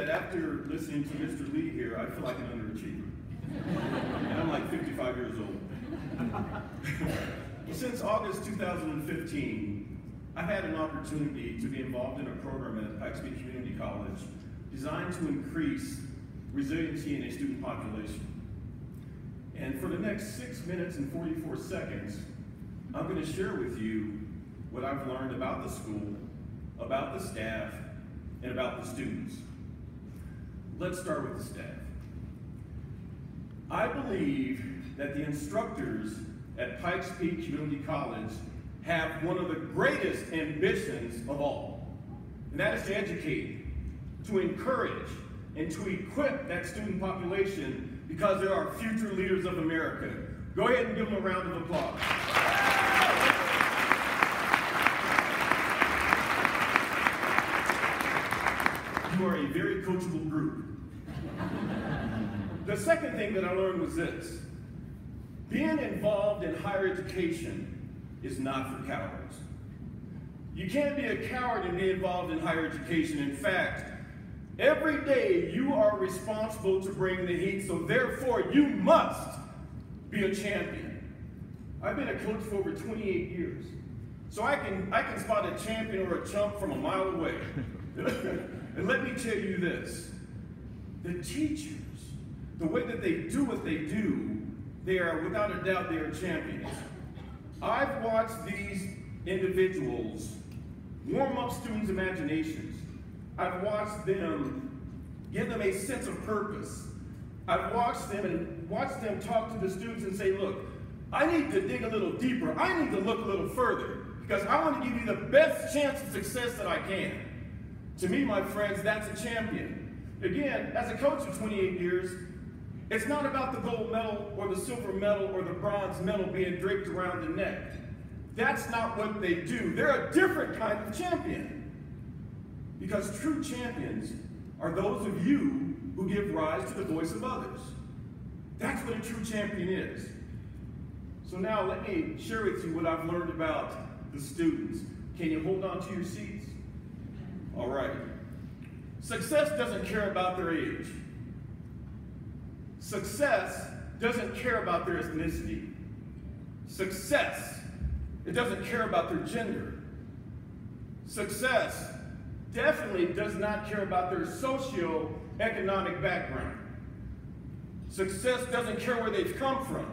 that after listening to Mr. Lee here, I feel like an underachiever. And I'm like 55 years old. Since August 2015, I've had an opportunity to be involved in a program at Pikes Peak Community College designed to increase resiliency in a student population. And for the next 6 minutes and 44 seconds, I'm going to share with you what I've learned about the school, about the staff, and about the students. Let's start with the staff. I believe that the instructors at Pikes Peak Community College have one of the greatest ambitions of all, and that is to educate, to encourage, and to equip that student population because they are future leaders of America. Go ahead and give them a round of applause. You are a very coachable group. The second thing that I learned was this. Being involved in higher education is not for cowards. You can't be a coward and be involved in higher education. In fact, every day you are responsible to bring the heat, so therefore you must be a champion. I've been a coach for over 28 years, so I can spot a champion or a chump from a mile away. And let me tell you this, the teachers, the way that they do what they do, they are, without a doubt, they are champions. I've watched these individuals warm up students' imaginations. I've watched them give them a sense of purpose. I've watched them talk to the students and say, look, I need to dig a little deeper. I need to look a little further because I want to give you the best chance of success that I can. To me, my friends, that's a champion. Again, as a coach for 28 years, it's not about the gold medal or the silver medal or the bronze medal being draped around the neck. That's not what they do. They're a different kind of champion. Because true champions are those of you who give rise to the voice of others. That's what a true champion is. So now let me share with you what I've learned about the students. Can you hold on to your seats? All right. Success doesn't care about their age. Success doesn't care about their ethnicity. Success, it doesn't care about their gender. Success definitely does not care about their socio-economic background. Success doesn't care where they've come from.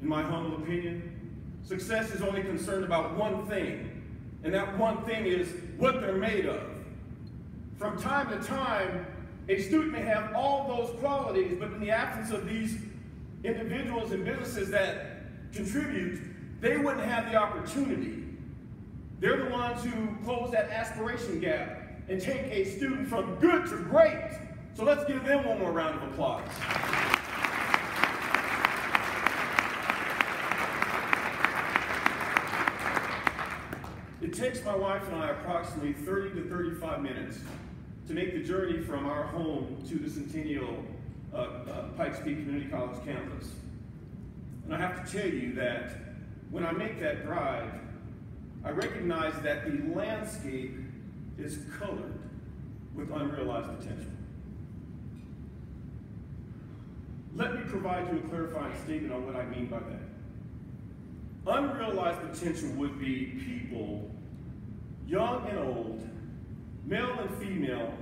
In my humble opinion, success is only concerned about one thing, and that one thing is what they're made of. From time to time, a student may have all those qualities, but in the absence of these individuals and businesses that contribute, they wouldn't have the opportunity. They're the ones who close that aspiration gap and take a student from good to great. So let's give them one more round of applause. It takes my wife and I approximately 30 to 35 minutes to make the journey from our home to the Centennial Pikes Peak Community College campus. And I have to tell you that when I make that drive, I recognize that the landscape is colored with unrealized potential. Let me provide you a clarifying statement on what I mean by that. Unrealized potential would be people, young and old, male and female,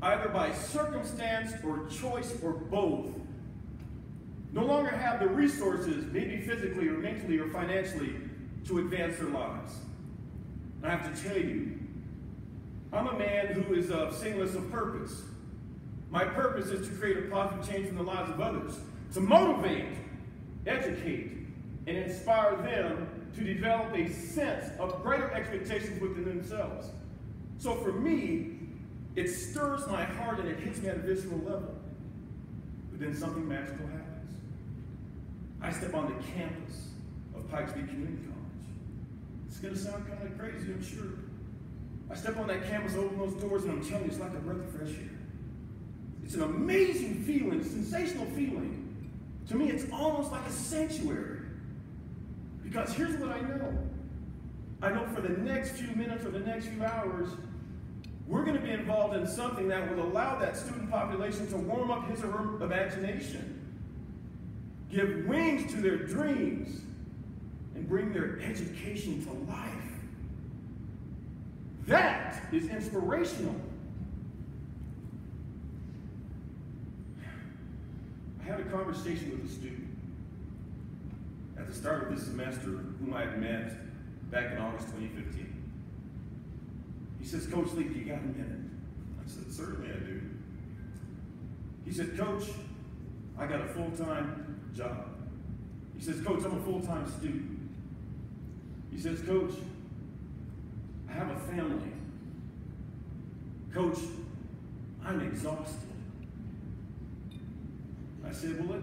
either by circumstance or choice or both, no longer have the resources, maybe physically or mentally or financially, to advance their lives. I have to tell you, I'm a man who is of singleness of purpose. My purpose is to create a positive change in the lives of others, to motivate, educate, and inspire them to develop a sense of greater expectations within themselves. So for me, it stirs my heart and it hits me at a visceral level. But then something magical happens. I step on the campus of Pikes Peak Community College. It's going to sound kind of crazy, I'm sure. I step on that campus, open those doors, and I'm telling you, it's like a breath of fresh air. It's an amazing feeling, a sensational feeling. To me, it's almost like a sanctuary. Because here's what I know. I know for the next few minutes or the next few hours, We're going to be involved in something that will allow that student population to warm up his or her imagination, give wings to their dreams, and bring their education to life. That is inspirational. I had a conversation with a student at the start of this semester whom I had met back in August 2015. He says, "Coach Lee, you got a minute?" I said, "Certainly I do." He said, "Coach, I got a full-time job." He says, "Coach, I'm a full-time student." He says, "Coach, I have a family. Coach, I'm exhausted." I said, "Well,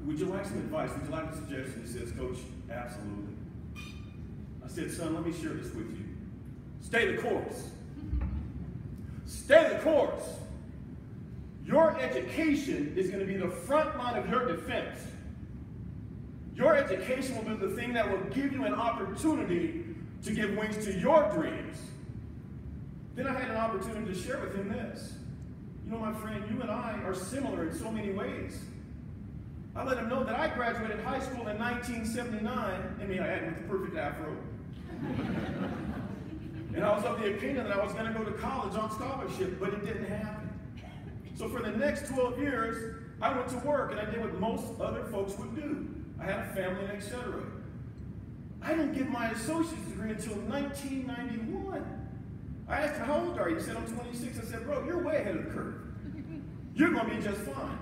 would you like some advice? Would you like a suggestion?" He says, "Coach, absolutely." I said, "Son, let me share this with you. Stay the course. Stay the course. Your education is going to be the front line of your defense. Your education will be the thing that will give you an opportunity to give wings to your dreams." Then I had an opportunity to share with him this. "You know, my friend, you and I are similar in so many ways." I let him know that I graduated high school in 1979. I mean, I had with the perfect afro. And I was of the opinion that I was going to go to college on scholarship, but it didn't happen. So for the next 12 years, I went to work and I did what most other folks would do. I had a family, etc. I didn't get my associate's degree until 1991. I asked him, "How old are you?" He said, "I'm 26. I said, "Bro, you're way ahead of the curve. You're going to be just fine."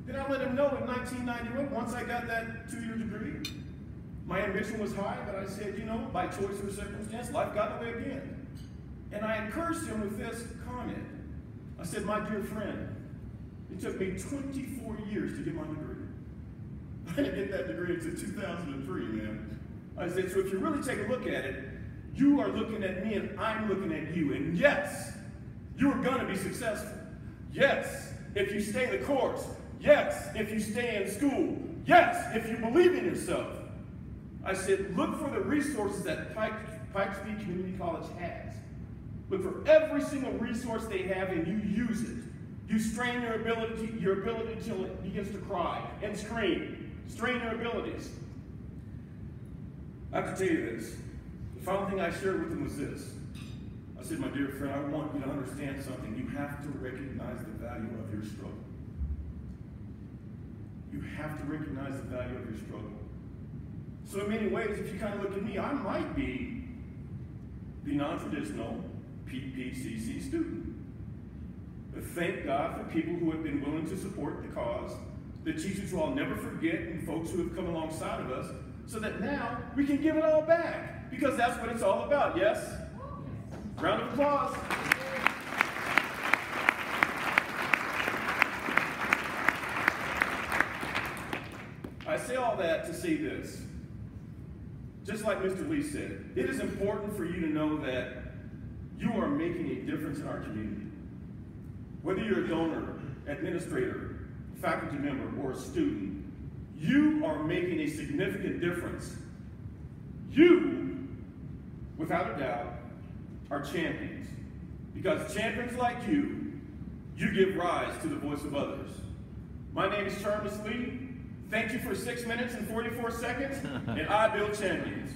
Then I let him know in 1991, once I got that 2-year degree, my ambition was high, but I said, you know, by choice or circumstance, life got in the way again. And I encouraged him with this comment. I said, "My dear friend, it took me 24 years to get my degree. I didn't get that degree until 2003, man." I said, "So if you really take a look at it, you are looking at me and I'm looking at you. And yes, you are going to be successful. Yes, if you stay the course. Yes, if you stay in school. Yes, if you believe in yourself." I said, "Look for the resources that Pikes Peak Community College has. Look for every single resource they have and you use it. You strain your ability until it begins to cry and scream. Strain your abilities." I have to tell you this. The final thing I shared with them was this. I said, "My dear friend, I want you to understand something. You have to recognize the value of your struggle. You have to recognize the value of your struggle." So in many ways, if you kind of look at me, I might be the non-traditional PPCC student. But thank God for people who have been willing to support the cause, the teachers who I'll never forget, and folks who have come alongside of us, so that now we can give it all back. Because that's what it's all about, yes? Round of applause. I say all that to say this. Just like Mr. Lee said, it is important for you to know that you are making a difference in our community. Whether you're a donor, administrator, faculty member, or a student, you are making a significant difference. You, without a doubt, are champions. Because champions like you give rise to the voice of others. My name is Charmas Lee. Thank you for 6 minutes and 44 seconds, and I build champions.